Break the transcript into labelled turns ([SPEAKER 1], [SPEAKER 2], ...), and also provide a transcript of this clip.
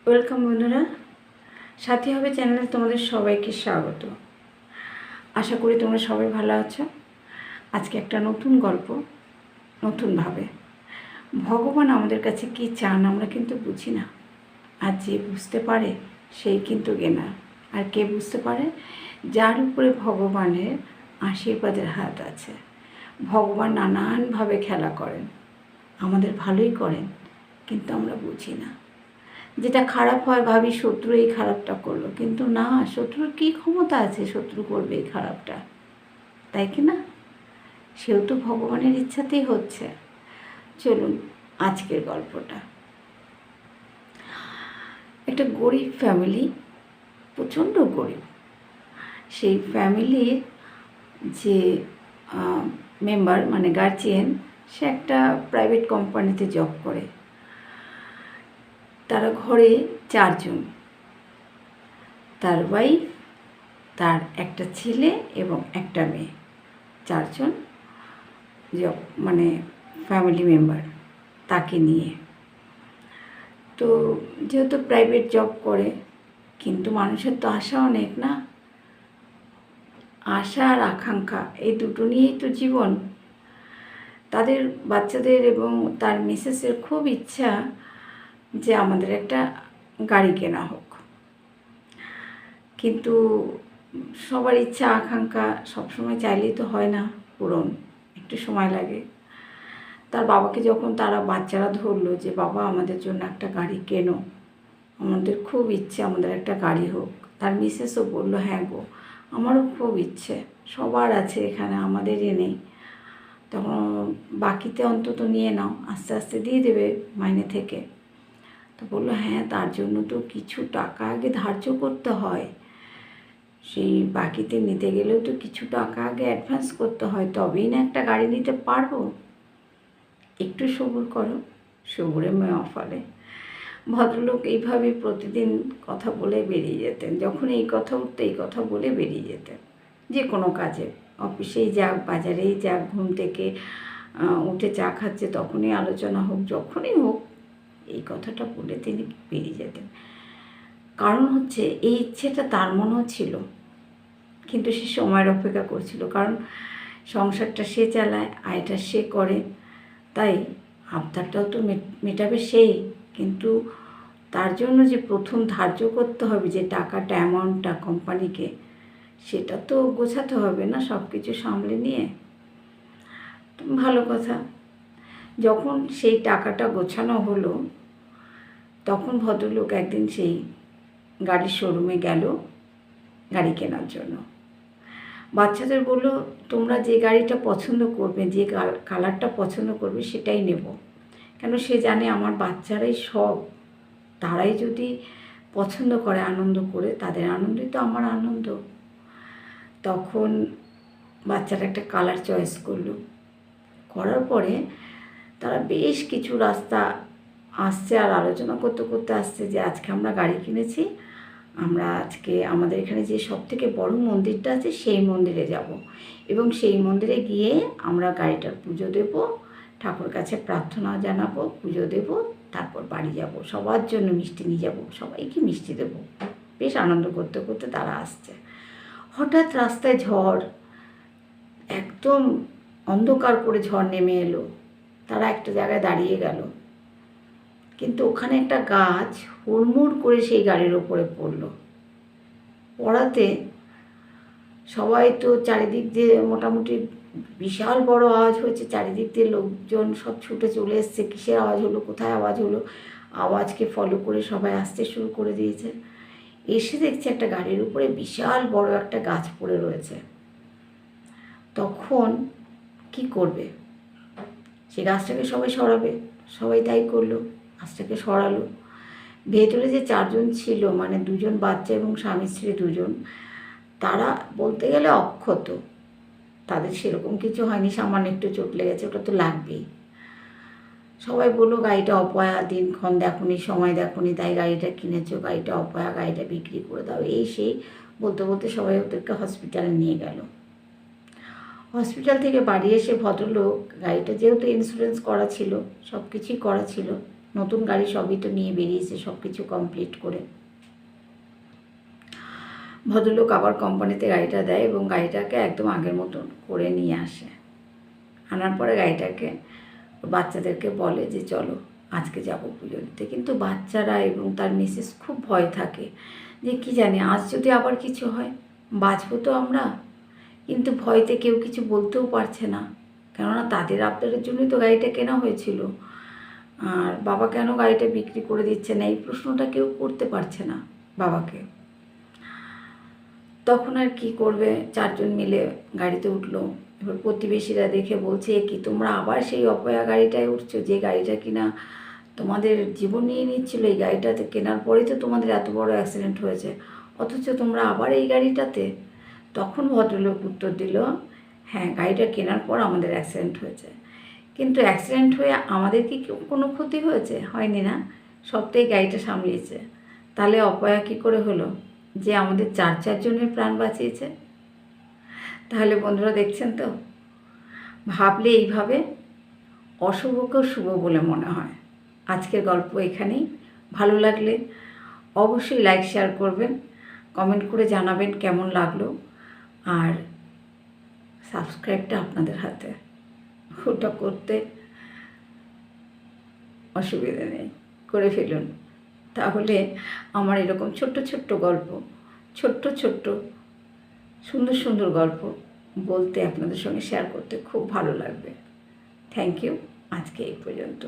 [SPEAKER 1] Welcome বন্ধুরা, সাথী হবে চ্যানেলে তোমাদের সবাইকে স্বাগত। আশা করি তোমরা সবাই ভালো আছো। আজকে একটা নতুন গল্প, নতুনভাবে। ভগবান আমাদের কাছে কী চান আমরা কিন্তু বুঝি না, আর যে বুঝতে পারে সেই কিন্তু জ্ঞানা। আর কে বুঝতে পারে? যার উপরে ভগবানের আশীর্বাদের হাত আছে। ভগবান নানানভাবে খেলা করেন, আমাদের ভালোই করেন, কিন্তু আমরা বুঝি না। যেটা খারাপ হয় ভাবি শত্রু এই খারাপটা করলো, কিন্তু না, শত্রুর কী ক্ষমতা আছে শত্রু করবে এই খারাপটা, তাই কি না? সেও তো ভগবানের ইচ্ছাতেই হচ্ছে। চলুন আজকের গল্পটা। একটা গরিব ফ্যামিলি, প্রচণ্ড গরিব। সেই ফ্যামিলির যে মেম্বার মানে গার্জিয়ান, সে একটা প্রাইভেট কোম্পানিতে জব করে। তারা ঘরে 4 জন, তার ওয়াইফ, তার একটা ছেলে এবং একটা মেয়ে, 4 জন জব মানে ফ্যামিলি মেম্বার তাকে নিয়ে। তো যেহেতু প্রাইভেট জব করে, কিন্তু মানুষের তো আশা অনেক না, আশা আর আকাঙ্ক্ষা এই দুটো নিয়েই তো জীবন। তাদের বাচ্চাদের এবং তার মিসেসের খুব ইচ্ছা যে আমাদের একটা গাড়ি কেনা হোক, কিন্তু সবার ইচ্ছা আকাঙ্ক্ষা সবসময় চাইলেই তো হয় না পূরণ, একটু সময় লাগে। তার বাবাকে যখন তারা বাচ্চারা ধরলো যে বাবা আমাদের জন্য একটা গাড়ি কেনো, আমাদের খুব ইচ্ছে আমাদের একটা গাড়ি হোক, তার মিসেসও বললো হ্যাঁ গো আমারও খুব ইচ্ছে, সবার আছে এখানে আমাদেরই নেই। তখন বাকিতে অন্তত নিয়ে নাও, আস্তে আস্তে দিয়ে দেবে মাইনে থেকে। তো বললো হ্যাঁ, তার জন্য তো কিছু টাকা আগে ধার্য করতে হয়, সেই বাকিতে নিতে গেলেও তো কিছু টাকা আগে অ্যাডভান্স করতে হয়, তবেই না একটা গাড়ি নিতে পারবো। একটু সবুর করো, সবুরে মেওয়া ফলে। ভদ্রলোক এইভাবে প্রতিদিন কথা বলে বেরিয়ে যেতেন। যখন এই কথা উঠতো এই কথা বলে বেরিয়ে যেতেন, যে কোনো কাজে, অফিসেই যাক, বাজারেই যাক, ঘুম থেকে উঠে চা খাচ্ছে তখনই আলোচনা হোক, যখনই হোক এই কথাটা বলে তিনি বেরিয়ে যেতেন। কারণ হচ্ছে এই ইচ্ছেটা তার মনেও ছিল, কিন্তু সে সময়ের অপেক্ষা করছিল। কারণ সংসারটা সে চালায়, আয়টা সে করে, তাই আবদারটাও তো মেটাবে সেই। কিন্তু তার জন্য যে প্রথম ধার্য করতে হবে যে টাকাটা, অ্যামাউন্টটা কোম্পানিকে, সেটা তো গোছাতে হবে না সব কিছু সামলে নিয়ে। ভালো কথা। যখন সেই টাকাটা গোছানো হলো, তখন ভদ্রলোক একদিন সেই গাড়ির শোরুমে গেল গাড়ি কেনার জন্য। বাচ্চাদের বললো তোমরা যে গাড়িটা পছন্দ করবে, যে কালারটা পছন্দ করবে সেটাই নেব। কেন সে জানে আমার বাচ্চারাই সব, তারাই যদি পছন্দ করে আনন্দ করে, তাদের আনন্দই তো আমার আনন্দ। তখন বাচ্চারা একটা কালার চয়েস করলো, করার পরে তারা বেশ কিছু রাস্তা আসছে আর আলোচনা করতে করতে আসছে যে আজকে আমরা গাড়ি কিনেছি, আমরা আজকে আমাদের এখানে যে সবথেকে বড় মন্দিরটা আছে সেই মন্দিরে যাব, এবং সেই মন্দিরে গিয়ে আমরা গাড়িটার পুজো দেব, ঠাকুর কাছে প্রার্থনা জানাবো, পুজো দেব, তারপর বাড়ি যাব, সবার জন্য মিষ্টি নিয়ে যাব, সবাইকে মিষ্টি দেব। বেশ আনন্দ করতে করতে তারা আসছে। হঠাৎ রাস্তায় ঝড়, একদম অন্ধকার করে ঝড় নেমে এলো। তারা একটা জায়গায় দাঁড়িয়ে গেল, কিন্তু ওখানে একটা গাছ হুড়মুড় করে সেই গাড়ির ওপরে পড়লো। পড়াতে সবাই তো চারিদিক দিয়ে মোটামুটি বিশাল বড় আওয়াজ হয়েছে, চারিদিক দিয়ে লোকজন সব ছুটে চলে এসছে, কিসের আওয়াজ হলো, কোথায় আওয়াজ হলো, আওয়াজকে ফলো করে সবাই আসতে শুরু করে দিয়েছে। এসে দেখছে একটা গাড়ির উপরে বিশাল বড় একটা গাছ পড়ে রয়েছে। তখন কি করবে? সে গাছটাকে সবাই সরাবে, সবাই তাই করলো, গাছটাকে সরালো। ভেতরে যে 4 জন ছিল, মানে 2 জন বাচ্চা এবং স্বামী স্ত্রী 2 জন, তারা বলতে গেলে অক্ষত, তাদের সেরকম কিছু হয়নি, সামান্য একটু চোট লেগেছে, ওটা তো লাগবেই। সবাই বললো গাড়িটা অপয়া, দিনক্ষণ দেখুনি, সময় দেখুনি, তাই গাড়িটা কিনেছো, গাড়িটা অপয়া, গাড়িটা বিক্রি করে দাও, এই সেই বলতে বলতে সবাই ওদেরকে হসপিটালে নিয়ে গেল। হসপিটাল থেকে বাড়ি এসে ভদ্রলোক, গাড়িটা যেহেতু ইন্স্যুরেন্স করা ছিল, সব কিছুই করা ছিল, নতুন গাড়ি সবই তো নিয়ে বেরিয়েছে, সব কিছু কমপ্লিট করে। ভদ্রলোক আবার কোম্পানিতে গাড়িটা দেয় এবং গাড়িটাকে একদম আগের মতন করে নিয়ে আসে। আনার পরে গাড়িটাকে বাচ্চাদেরকে বলে যে চলো আজকে যাবো পুজো দিতে। কিন্তু বাচ্চারা এবং তার মিসেস খুব ভয় থাকে যে কি জানি আজ যদি আবার কিছু হয়, বাঁচবো তো আমরা। কিন্তু ভয়তে কেউ কিছু বলতেও পারছে না, কেননা তাদের আবদারের জন্যই তো গাড়িটা কেনা হয়েছিল। আর বাবা কেন গাড়িটা বিক্রি করে দিচ্ছে না, এই প্রশ্নটা কেউ করতে পারছে না বাবাকে। তখন আর কি করবে, চারজন মিলে গাড়িতে উঠলো। এবার প্রতিবেশীরা দেখে বলছে কি তোমরা আবার সেই অপয়া গাড়িটায় উঠছো, যে গাড়িটা কিনা তোমাদের জীবন নিয়ে নিচ্ছিল, এই গাড়িটাতে কেনার পরেই তো তোমাদের এত বড় অ্যাক্সিডেন্ট হয়েছে, অথচ তোমরা আবার এই গাড়িটাতে। তখন ভদ্রলোক উত্তর দিল, হ্যাঁ গাড়িটা কেনার পর আমাদের অ্যাক্সিডেন্ট হয়েছে, কিন্তু অ্যাক্সিডেন্ট হয়ে আমাদের কি কোনো ক্ষতি হয়েছে? হয়নি না, সবটাই গাড়িটা সামলিয়েছে। তাহলে অপয়া কী করে হলো যে আমাদের চারজনের প্রাণ বাঁচিয়েছে? তাহলে বন্ধুরা দেখছেন তো, ভাবলে এইভাবে অশুভকেও শুভ বলে মনে হয়। আজকের গল্প এখানেই। ভালো লাগলে অবশ্যই লাইক শেয়ার করবেন, কমেন্ট করে জানাবেন কেমন লাগলো। আর সাবস্ক্রাইবটা আপনাদের হাতে, ওটা করতে অসুবিধা নেই, করে ফেলুন। তাহলে আমার এরকম ছোট্ট ছোট্ট গল্প, ছোট্ট ছোট্ট সুন্দর সুন্দর গল্প বলতে, আপনাদের সঙ্গে শেয়ার করতে খুব ভালো লাগবে। থ্যাংক ইউ, আজকে এই পর্যন্ত।